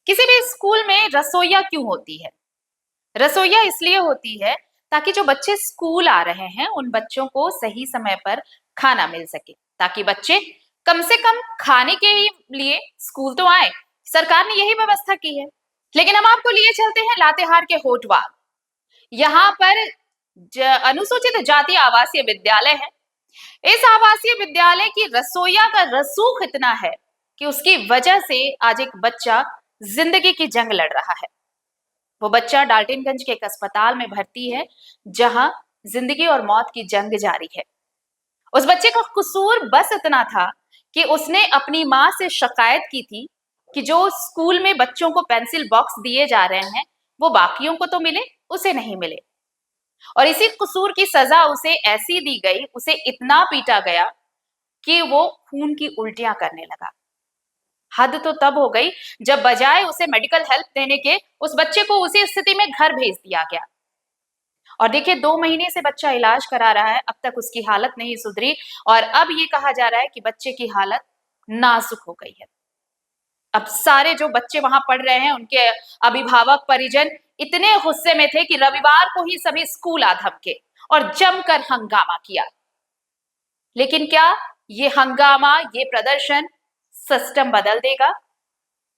किसी भी स्कूल में रसोइया क्यों होती है? रसोइया इसलिए होती है ताकि जो बच्चे स्कूल आ रहे हैं उन बच्चों को सही समय पर खाना मिल सके, ताकि बच्चे कम से कम खाने के ही लिए स्कूल तो आए। सरकार ने यही व्यवस्था की है। लेकिन हम आपको लिए चलते हैं लातेहार के होटवार। यहाँ पर अनुसूचित जाति आवासीय विद्यालय है। इस आवासीय विद्यालय की रसोइया का रसूख इतना है कि उसकी वजह से आज एक बच्चा जिंदगी की जंग लड़ रहा है। वो बच्चा डाल्टनगंज के एक अस्पताल में भर्ती है, जहां जिंदगी और मौत की जंग जारी है। उस बच्चे का कसूर बस इतना था कि उसने अपनी मां से शिकायत की थी कि जो स्कूल में बच्चों को पेंसिल बॉक्स दिए जा रहे हैं वो बाकियों को तो मिले, उसे नहीं मिले। और इसी कसूर की सजा उसे ऐसी दी गई, उसे इतना पीटा गया कि वो खून की उल्टियां करने लगा। हद तो तब हो गई जब बजाय उसे मेडिकल हेल्प देने के उस बच्चे को उसी स्थिति में घर भेज दिया गया। और देखिए 2 महीने से बच्चा इलाज करा रहा है, अब तक उसकी हालत नहीं सुधरी और अब ये कहा जा रहा है कि बच्चे की हालत नाजुक हो गई है। अब सारे जो बच्चे वहां पढ़ रहे हैं उनके अभिभावक परिजन इतने गुस्से में थे कि रविवार को ही सभी स्कूल आ धमके और जमकर हंगामा किया। लेकिन क्या ये हंगामा, ये प्रदर्शन सिस्टम बदल देगा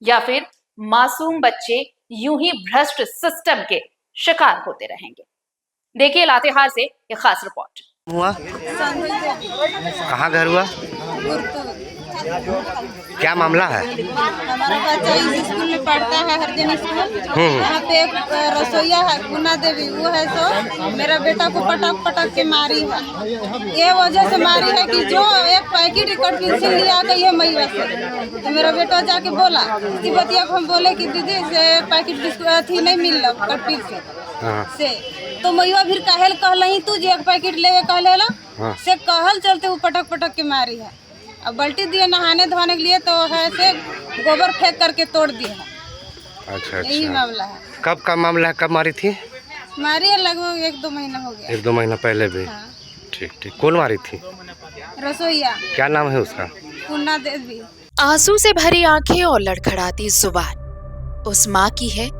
या फिर मासूम बच्चे यूं ही भ्रष्ट सिस्टम के शिकार होते रहेंगे? देखिए लातेहार से ये खास रिपोर्ट। हुआ कहाँ घर हुआ? क्या मामला है? हमारा बच्चा इस स्कूल में पढ़ता है, हरिजन स्कूल। यहाँ पे एक रसोइया है पूना देवी, वो है तो मेरा बेटा को पटक पटक के मारी है। ये वजह से मारी है कि जो एक पैकेट कट पेंसिल लिया गई है मैया से, तो मेरा बेटा जाके बोला कि बतिया को हम बोले कि दीदी से पैकेट अथी नहीं मिल रहा कट पेंसिल से, तो मैया फिर कहल कहलही तू जो एक पैकेट ले कहलेला से कहल चलते वो पटक पटक के मारी है। अब बाल्टी दिए नहाने धोने के लिए तो है से गोबर फेंक करके तोड़ दिया है। अच्छा यही मामला है। कब का मामला है? कब मारी थी? मारी है लगभग 1-2 महीना हो गया। 1-2 महीना पहले भी? हाँ। ठीक ठीक। कौन मारी थी? रसोइया। क्या नाम है उसका? पूना देवी। आंसू से भरी आंखें और लड़खड़ाती जुबान उस माँ की है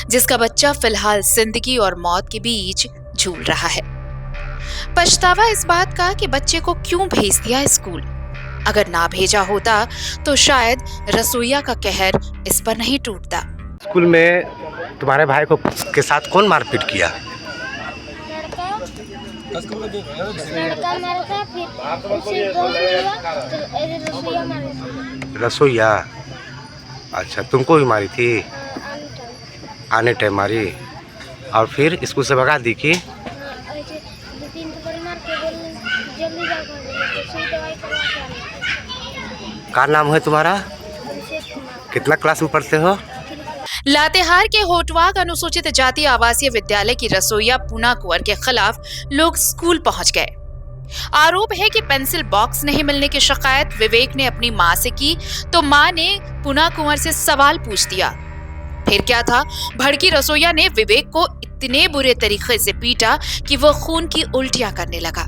जिसका बच्चा फिलहाल जिंदगी और मौत के बीच झूल रहा है। पछतावा इस बात का कि बच्चे को क्यों भेज दिया स्कूल। अगर ना भेजा होता तो शायद रसोइया का कहर इस पर नहीं टूटता। स्कूल में तुम्हारे भाई को के साथ कौन मारपीट किया? लड़का मारा था, फिर उसे रसोइया मारा। रसोइया? अच्छा, तुमको भी मारी थी? आने टाइम मारी और फिर स्कूल से भगा दी कि? ऐसे 2-3 थप्पड़ मार के बोले जल्दी जाकर सुई दवाई करवा के आना। क्या नाम है तुम्हारा? अभिषेक कुमार। कितना क्लास में पढ़ते हो? लातेहार के होटवाग अनुसूचित जाति आवासीय विद्यालय की रसोइया पूना कुंवर के खिलाफ लोग स्कूल पहुंच गए। आरोप है कि पेंसिल बॉक्स नहीं मिलने की शिकायत विवेक ने अपनी मां से की तो मां ने पूना कुंवर से सवाल पूछ दिया। फिर क्या था, भड़की रसोइया ने विवेक को इतने बुरे तरीके से पीटा कि वो खून की उल्टियां करने लगा।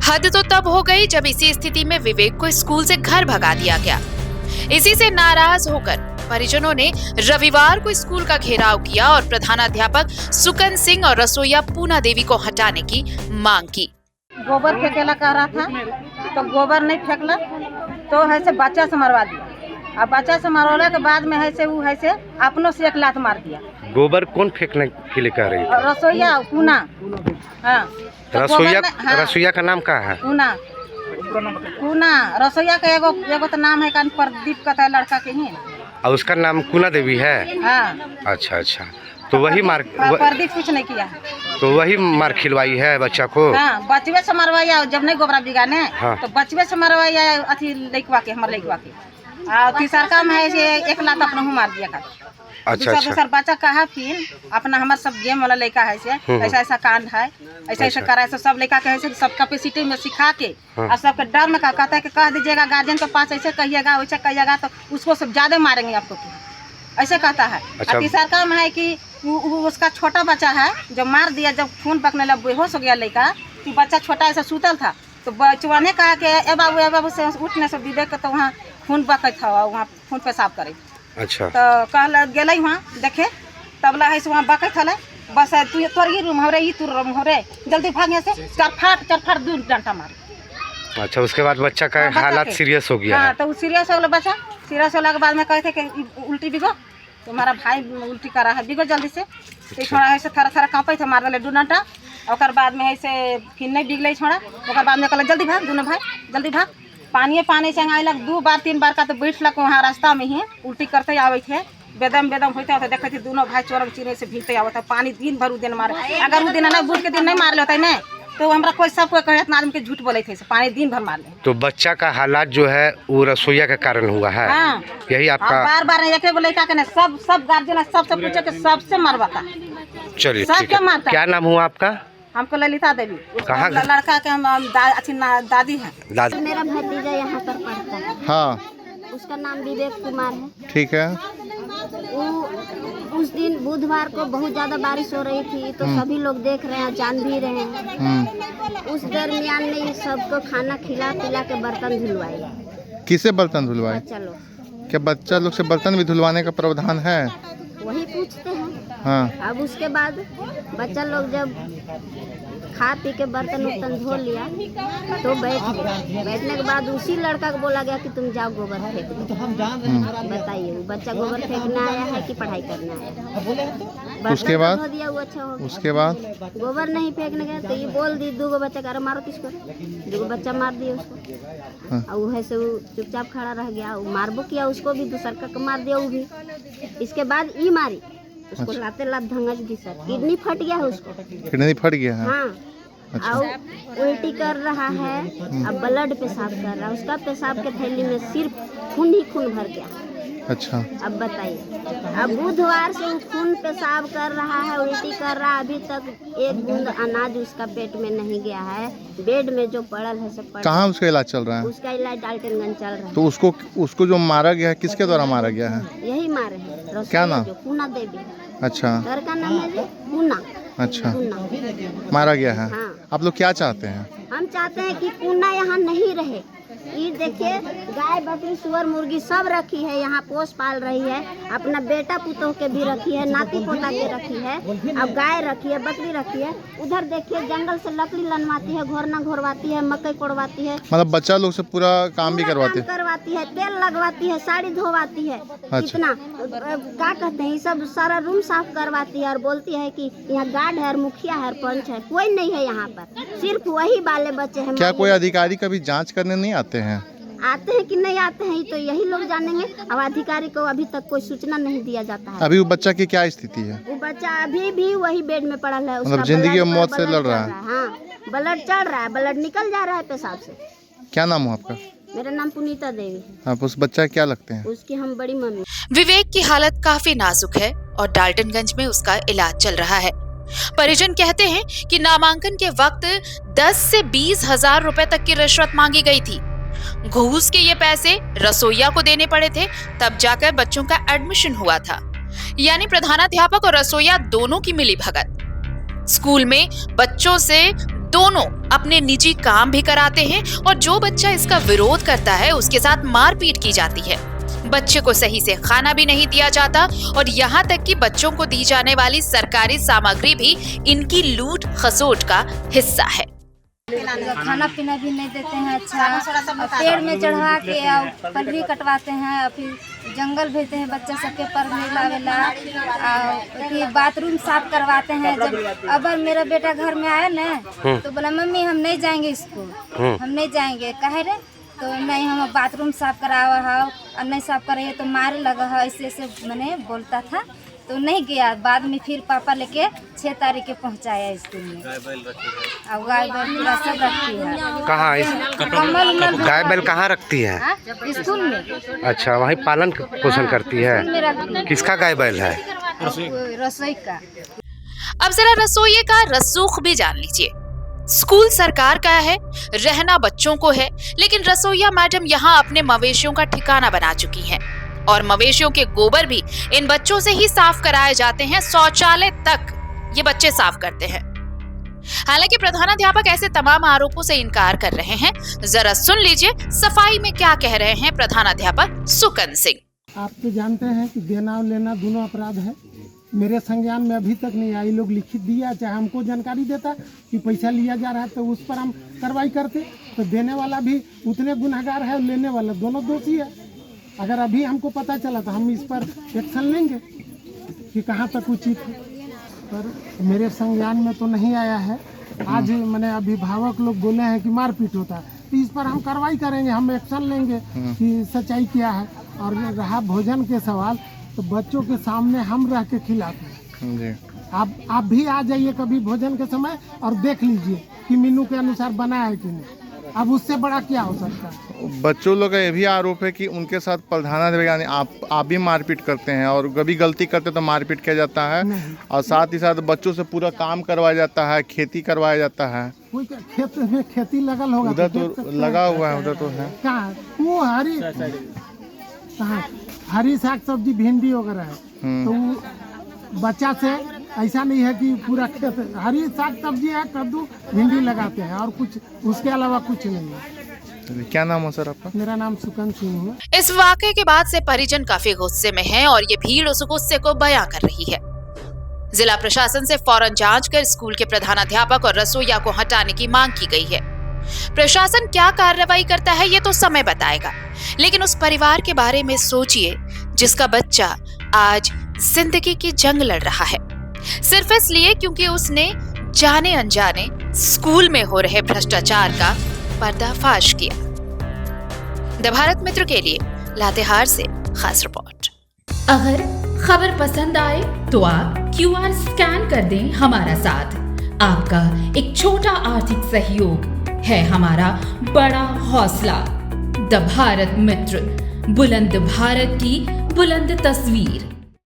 हद तो तब हो गई जब इसी स्थिति में विवेक को स्कूल से घर भगा दिया गया। इसी से नाराज होकर परिजनों ने रविवार को स्कूल का घेराव किया और प्रधानाध्यापक सुकन सिंह और रसोइया पूना देवी को हटाने की मांग की। गोबर फेंकेला कह रहा था तो गोबर नहीं फेंकला तो है से बच्चा से मरवा दिया। अब बच्चा से मरवाने के बाद में है से वो है से अपनों से एक लात मार दिया। गोबर कौन फेंकने के लिए कह रही थी? रसोइया पूना। हाँ, तो रसोइया? हाँ, रसोइया का नाम क्या है? पूना। पूना रसोइया का एगो तो नाम है कान प्रदीप का लड़का के ही। और उसका नाम पूना देवी है? हाँ। अच्छा अच्छा, तो वही मार प्रदीप कुछ नहीं किया है। तो वही मार खिलवाई है बच्चा को? हाँ, बचवे से मरवाया जब नहीं गोबरा बिगाने। हाँ। तो बचवे से मरवाया अथी लइकवा के, हमारे लइकवा के। तीसरा काम है से एक लात अपना हूँ मार दिया का। अच्छा अच्छा। दूसरा बच्चा कहा फिर अपना हमारे सब गेम वाला लड़का है से ऐसा ऐसा कांड है, ऐसा ऐसा करा है, सब लड़का कहे से सब कैपेसिटी में सिखा के और सबके डर में कहता है कि कह दीजिएगा गार्जियन के पास ऐसे कहिएगा वैसे कहिएगा तो उसको सब ज्यादा मारेंगे आपको, ऐसे कहता है। अच्छा। तीसरा काम है कि उसका छोटा बच्चा है जो मार दिया, जब खून पकने लगा बेहोश हो गया लड़का, कि बच्चा छोटा ऐसा सूतल था तो बचवा ने कहा कि ए बाबू से उठने से विवेक तो वहाँ खून बकत था, वहाँ खून पेशाब करे। अच्छा। तो कहल गेलै वहाँ देखे, तब लगे से वहाँ बकैत हले, बस तू तोर ये रूम हमरे, ये तू रूम हमरे, जल्दी भाग यहाँ से, चार फाट 2 डंडा मार। अच्छा, उसके बाद बच्चा का हालात सीरियस हो गया हाँ, है। तो सीरियस हो गया बच्चा। सीरियस होने के बाद में कहते कि उल्टी बिगो, तुम्हारा भाई उल्टी करा है, बिगो जल्दी से। तो छोड़ा ऐसे थोड़ा कांपे थे, मार दिले 2 डंडा। और बाद में ऐसे फिर नहीं बिगले छोड़ा। और बाद में कहल जल्दी भाग, दोनों भाई जल्दी भाग। पानी से आइलक 2 बार 3 बार का, तो बैठलक वहाँ रास्ता में ही, उल्टी करते आवे थे, बेदम होते होते देखे थे दोनों भाई चोरम चिरे से भीगते आवत है। पानी दिन भर उ दिन मारे, अगर उ दिन नहीं बुध के दिन नहीं मार लेते नहीं तो हमरा कोई सब कोई कहे आदमी के झूठ बोले थे, पानी दिन भर मार ले। तो बच्चा का हालात जो है वो रसोईया के कारण हुआ है। हाँ। यही आपका बार बार एक लड़का के सब गार्जियन सबसे पूछे कि सबसे मरवाता। चलिए सब ठीक क्या है। मारता? क्या नाम हुआ आपका? हमको ललिता देवी। कहाँ? लड़का के हम दादी है। दादी। मेरा भतीजा यहाँ पर पढ़ता है। हाँ उसका नाम विवेक कुमार है। ठीक है। वो उस दिन बुधवार को बहुत ज़्यादा बारिश हो रही थी, तो सभी लोग देख रहे हैं, जान भी रहे हैं। उस दरमियान में ये सबको खाना खिला पिला के बर्तन धुलवाए। किसे बर्तन धुलवाए? चलो क्या बच्चा लोग से बर्तन भी धुलवाने का प्रावधान है? वही पूछते हैं। हाँ। अब उसके बाद बच्चा लोग जब खा पी के बर्तन उर्तन धो लिया तो बैठ गए। बैठने के बाद उसी लड़का को बोला गया कि तुम जाओ गोबर फेंक दो। बताइए, वो बच्चा गोबर फेंकने आया है कि पढ़ाई करने आया? उसके बाद? धो दिया, वो अच्छा हो गया। उसके बाद गोबर नहीं फेंकने गया तो ये बोल दी 2 बच्चा का, मारो किसको? 2 बच्चा मार दिए उसको। हाँ। और वो है से वो चुपचाप खड़ा रह गया। वो मारबो किया उसको भी, दूसर का मार दिया वो भी। इसके बाद ई मारी उसको, लाते लात धंगच दी सर, किडनी फट गया है उसको। किडनी फट गया है? हाँ। अच्छा। और उल्टी कर रहा है, अब ब्लड पेशाब कर रहा है। उसका पेशाब के थैली में सिर्फ खून ही खून भर गया। अच्छा। अब बताइए, अब बुधवार से वो खून पेशाब कर रहा है, उल्टी कर रहा है, अभी तक 1 बूंद अनाज उसका पेट में नहीं गया है। बेड में जो पड़ल है सब पड़ा। कहाँ उसका इलाज चल रहा है? उसका इलाज डाल्टनगंज चल रहा है। तो उसको जो मारा गया है किसके द्वारा मारा गया है? यही मारे हैं। क्या नाम? पूना देवी। अच्छा। घर का नाम है पूना। अच्छा, पूना मारा गया है। हाँ। आप लोग क्या चाहते हैं? हम चाहते हैं कि पूना यहाँ नहीं रहे। ये देखिए, गाय बकरी सुअर मुर्गी सब रखी है यहाँ, पोस पाल रही है। अपना बेटा पुतोह के भी रखी है, नाती पोता के रखी है। अब गाय रखी है, बकरी रखी है। उधर देखिए जंगल से लकड़ी लनवाती है, घोरना घोरवाती है, मकई कोड़वाती है। मतलब बच्चा लोग से पूरा काम भी करवाते? करवाती है, तेल लगवाती है, साड़ी धोवाती है। अच्छा। इतना क्या कहते हैं, सब सारा रूम साफ करवाती है। और बोलती है कि यहाँ गार्ड है और मुखिया है और पंच है, कोई नहीं है यहाँ पर, सिर्फ वही बाले बच्चे हैं। क्या कोई अधिकारी कभी जांच करने नहीं आते हैं? आते हैं कि नहीं आते हैं तो यही लोग जानेंगे। अब अधिकारी को अभी तक कोई सूचना नहीं दिया जाता है। अभी वो बच्चा की क्या स्थिति है? वो बच्चा अभी भी वही बेड में पड़ा है। मतलब जिंदगी और मौत से लड़ रहा है? हाँ, ब्लड चढ़ रहा है, ब्लड निकल जा रहा है पेशाब से। क्या नाम हो आपका? मेरा नाम पुनीता देवी है। आप उस बच्चा क्या लगते हैं? उसकी हम बड़ी मम्मी। विवेक की हालत काफी नाजुक है और डाल्टनगंज में उसका इलाज चल रहा है। परिजन कहते हैं कि नामांकन के वक्त 10 से 20 हजार रुपए तक की रिश्वत मांगी गई थी। घूस के ये पैसे रसोइया को देने पड़े थे, तब जाकर बच्चों का एडमिशन हुआ था। यानी प्रधानाध्यापक और रसोइया दोनों की मिली भगत। स्कूल में बच्चों से दोनों अपने निजी काम भी कराते हैं और जो बच्चा इसका विरोध करता है उसके साथ मारपीट की जाती है। बच्चे को सही से खाना भी नहीं दिया जाता और यहाँ तक कि बच्चों को दी जाने वाली सरकारी सामग्री भी इनकी लूट खसोट का हिस्सा है। खाना पीना भी नहीं देते हैं अच्छा, पेड़ में चढ़वा के पलरी कटवाते हैं, फिर जंगल भेजते हैं बच्चे सबके पर मिलावेला, फिर बाथरूम साफ करवाते हैं। जब अगर मेरा बेटा घर में आया ना तो बोला मम्मी हम नहीं जाएंगे स्कूल, हम नहीं जाएंगे। कहे रे तो नहीं, हम बाथरूम साफ करावा है और नहीं साफ कराइए तो मारे लगा है, ऐसे ऐसे मैंने बोलता था तो नहीं गया। बाद में फिर पापा लेके 6 तारीख के पहुंचाया स्कूल में। अब गाय बैल पूरा सब रखती है। कहाँ गाय बैल कहाँ रखती है? स्कूल में। अच्छा, वहीं पालन पोषण करती है। किसका गाय बैल है? रसोई का। अब जरा रसोइये का रसूख भी जान लीजिए। स्कूल सरकार का है, रहना बच्चों को है, लेकिन रसोइया मैडम यहाँ अपने मवेशियों का ठिकाना बना चुकी हैं और मवेशियों के गोबर भी इन बच्चों से ही साफ कराए जाते हैं। शौचालय तक ये बच्चे साफ करते हैं। हालांकि प्रधानाध्यापक ऐसे तमाम आरोपों से इनकार कर रहे हैं। जरा सुन लीजिए सफाई में क्या कह रहे हैं प्रधानाध्यापक सुकन सिंह। आप तो जानते हैं कि देना और लेना दोनों अपराध है। मेरे संज्ञान में अभी तक नहीं आई। लोग लिखित दिया, चाहे हमको जानकारी देता कि पैसा लिया जा रहा है तो उस पर हम कार्रवाई करते। तो देने वाला भी उतने गुनहगार है और लेने वाला दोनों दोषी है। अगर अभी हमको पता चला तो हम इस पर एक्शन लेंगे कि कहाँ तक उचित है, पर मेरे संज्ञान में तो नहीं आया है। आज मैंने अभिभावक लोग बोले हैं कि मारपीट होता है, तो इस पर हम कार्रवाई करेंगे, हम एक्शन लेंगे कि सच्चाई क्या है। और रहा भोजन के सवाल, तो बच्चों के सामने हम रह के खिलाते हैं जी। आप भी आ जाइए कभी भोजन के समय और देख लीजिए कि मेनू के अनुसार बना है कि नहीं। अब उससे बड़ा क्या हो सकता है। बच्चों लोग का ये भी आरोप है कि उनके साथ प्रधानाध्यापक आप भी मारपीट करते हैं, और कभी गलती करते तो मारपीट किया जाता है, और साथ ही साथ बच्चों से पूरा काम करवाया जाता है, खेती करवाया जाता है। कोई खेत में खेती लगल होगा उधर देख तो सकते लगा हैं। हुआ है, उधर तो है। कहाँ वो हरी साग सब्जी भिंडी वगैरह है, तो वो बच्चा से ऐसा नहीं है कि पूरा खेत हरी साग सब्जी है, कद्दू भिंडी लगाते हैं और कुछ उसके अलावा कुछ नहीं है। क्या नाम है सर आपका? मेरा नाम सुकन सिंह है। इस वाकये के बाद से परिजन काफी गुस्से में हैं और ये भीड़ उस गुस्से को बयां कर रही है। जिला प्रशासन से फौरन जांच कर स्कूल के प्रधानाध्यापक और रसोइया को हटाने की मांग की गई है। प्रशासन क्या कार्रवाई करता है ये तो समय बताएगा, लेकिन उस परिवार के बारे में सोचिए जिसका बच्चा आज जिंदगी की जंग लड़ रहा है, सिर्फ इसलिए क्योंकि उसने जाने अनजाने स्कूल में हो रहे भ्रष्टाचार का पर्दाफाश किया। द भारत मित्र के लिए लातेहार से खास रिपोर्ट। अगर खबर पसंद आए तो आप QR स्कैन कर दें हमारा साथ। आपका एक छोटा आर्थिक सहयोग है हमारा बड़ा हौसला। द भारत मित्र, बुलंद भारत की बुलंद तस्वीर।